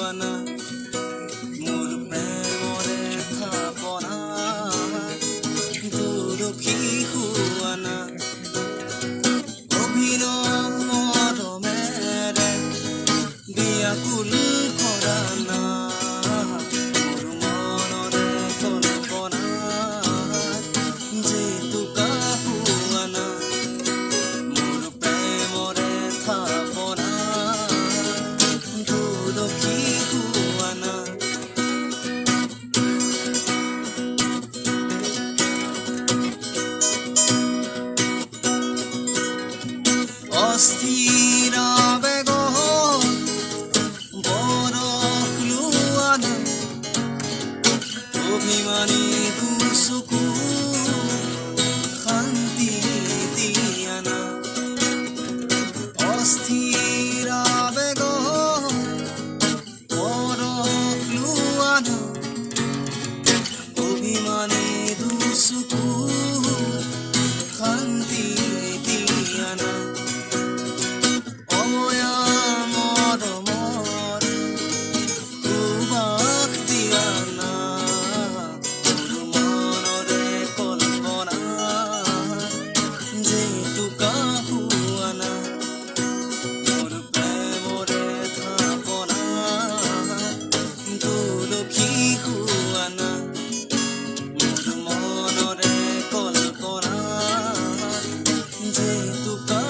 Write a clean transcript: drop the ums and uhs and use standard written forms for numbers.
হুৱানা মোৰ প্ৰেমৰে থাপনা দুদুখী হুৱানা অভিনৱ মৰমেৰে বিয়াকুল কৰা না মোৰ মনৰে কল্পনা যে টোকা হুৱানা মোৰ প্ৰেমৰে থাপনা দুদুখী হুৱানা অস্থিৰ বেগ বৰষলুৱানা অভিমানী দুচকু শান্তি দিয়ানা অস্থিৰ বেগ বৰষলুৱানা অভিমানী দুচকু শান্তি দিয়ানা অময়া মৰমৰ সুবাস দিয়ানা মোৰ মনৰে কল্পনা যে টোকা হুৱানা মোৰ প্ৰেমৰে থাপনা দুদুখী হুৱানা মোৰ মনৰে কল্পনা যে টোকা